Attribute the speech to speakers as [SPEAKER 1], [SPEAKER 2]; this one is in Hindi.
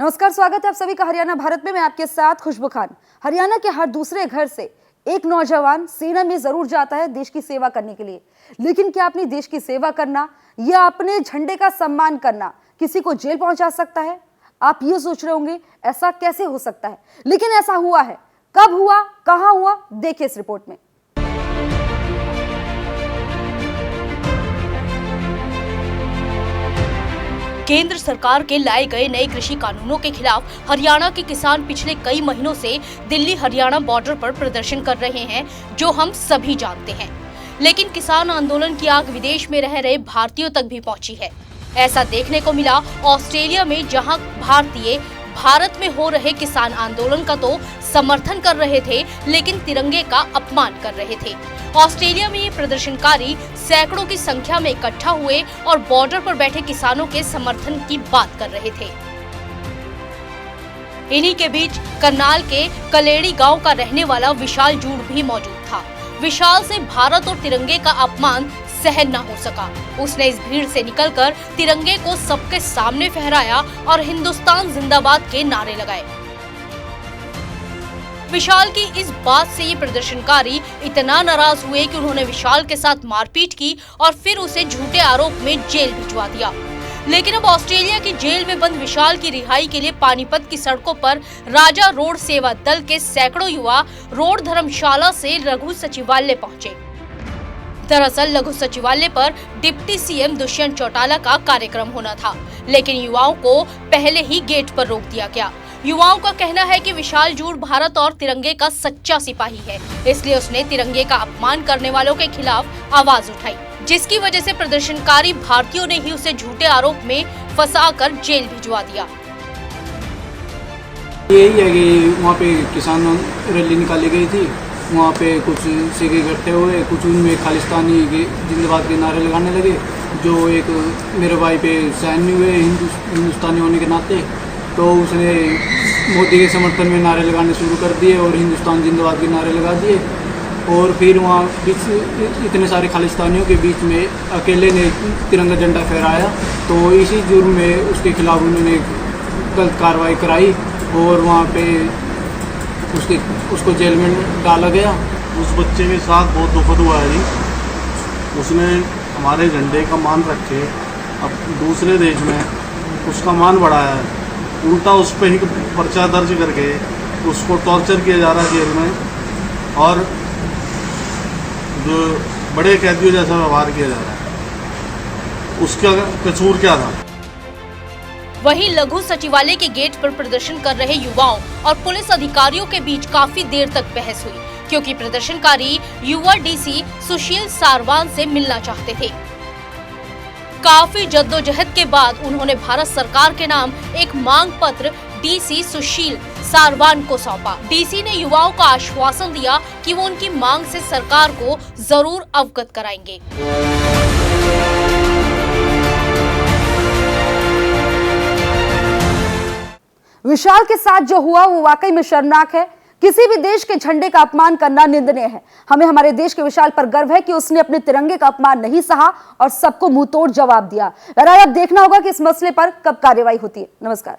[SPEAKER 1] नमस्कार, स्वागत है आप सभी का हरियाणा भारत में। मैं आपके साथ खुशबू खान। हरियाणा के हर दूसरे घर से एक नौजवान सेना में जरूर जाता है देश की सेवा करने के लिए, लेकिन क्या अपनी देश की सेवा करना या अपने झंडे का सम्मान करना किसी को जेल पहुंचा सकता है? आप ये सोच रहे होंगे ऐसा कैसे हो सकता है, लेकिन ऐसा हुआ है। कब हुआ, कहां हुआ, देखिए इस रिपोर्ट में।
[SPEAKER 2] केंद्र सरकार के लाए गए नए कृषि कानूनों के खिलाफ हरियाणा के किसान पिछले कई महीनों से दिल्ली हरियाणा बॉर्डर पर प्रदर्शन कर रहे हैं, जो हम सभी जानते हैं। लेकिन किसान आंदोलन की आग विदेश में रह रहे भारतीयों तक भी पहुंची है। ऐसा देखने को मिला ऑस्ट्रेलिया में, जहां भारतीय भारत में हो रहे किसान आंदोलन का तो समर्थन कर रहे थे, लेकिन तिरंगे का अपमान कर रहे थे। ऑस्ट्रेलिया में ये प्रदर्शनकारी सैकड़ों की संख्या में इकट्ठा हुए और बॉर्डर पर बैठे किसानों के समर्थन की बात कर रहे थे। इन्हीं के बीच करनाल के कलेड़ी गांव का रहने वाला विशाल जूड़ भी मौजूद था। विशाल से भारत और तिरंगे का अपमान सहन न हो सका। उसने इस भीड़ से निकलकर तिरंगे को सबके सामने फहराया और हिंदुस्तान जिंदाबाद के नारे लगाए। विशाल की इस बात से ये प्रदर्शनकारी इतना नाराज हुए कि उन्होंने विशाल के साथ मारपीट की और फिर उसे झूठे आरोप में जेल भिजवा दिया। लेकिन अब ऑस्ट्रेलिया की जेल में बंद विशाल की रिहाई के लिए पानीपत की सड़कों पर राजा रोड सेवा दल के सैकड़ों युवा रोड धर्मशाला से लघु सचिवालय पहुंचे। दरअसल लघु सचिवालय पर डिप्टी सीएम दुष्यंत चौटाला का कार्यक्रम होना था, लेकिन युवाओं को पहले ही गेट पर रोक दिया गया। युवाओं का कहना है कि विशाल जूड़ भारत और तिरंगे का सच्चा सिपाही है, इसलिए उसने तिरंगे का अपमान करने वालों के खिलाफ आवाज उठाई, जिसकी वजह से प्रदर्शनकारी भारतीयों ने ही उसे झूठे आरोप में फंसाकर जेल भिजवा दिया।
[SPEAKER 3] यही है कि वहाँ पे किसान रैली निकाली गई थी। वहाँ पे कुछ सिख इकट्ठे हुए, कुछ उनमें खालिस्तानी जिंदाबाद के नारे लगाने लगे, जो एक मेरे भाई पे सहन नहीं हुए हिंदुस्तानी होने के नाते, तो उसने मोदी के समर्थन में नारे लगाने शुरू कर दिए और हिंदुस्तान जिंदाबाद के नारे लगा दिए। और फिर वहाँ बीच इतने सारे खालिस्तानियों के बीच में अकेले ने तिरंगा झंडा फहराया, तो इसी जुर्म में उसके खिलाफ उन्होंने गलत कार्रवाई कराई और वहाँ पे उसको जेल में डाला गया।
[SPEAKER 4] उस बच्चे के साथ बहुत दुखद हुआ है जी। उसने हमारे झंडे का मान रखे, अब दूसरे देश में उसका मान बढ़ाया है, उल्टा उस पर ही पर्चा दर्ज करके उसको टॉर्चर किया जा रहा है जेल में, और जो बड़े कैदियों जैसा व्यवहार किया जा रहा है। उसका कसूर क्या था?
[SPEAKER 2] वहीं लघु सचिवालय के गेट पर प्रदर्शन कर रहे युवाओं और पुलिस अधिकारियों के बीच काफी देर तक बहस हुई, क्योंकि प्रदर्शनकारी युवा डीसी सुशील सारवान से मिलना चाहते थे। काफी जद्दोजहद के बाद उन्होंने भारत सरकार के नाम एक मांग पत्र डीसी सुशील सारवान को सौंपा। डीसी ने युवाओं का आश्वासन दिया कि वो उनकी मांग से सरकार को जरूर अवगत कराएंगे।
[SPEAKER 1] विशाल के साथ जो हुआ वो वाकई में शर्मनाक है। किसी भी देश के झंडे का अपमान करना निंदनीय है। हमें हमारे देश के विशाल पर गर्व है कि उसने अपने तिरंगे का अपमान नहीं सहा और सबको मुंहतोड़ जवाब दिया। अब देखना होगा कि इस मसले पर कब कार्रवाई होती है। नमस्कार।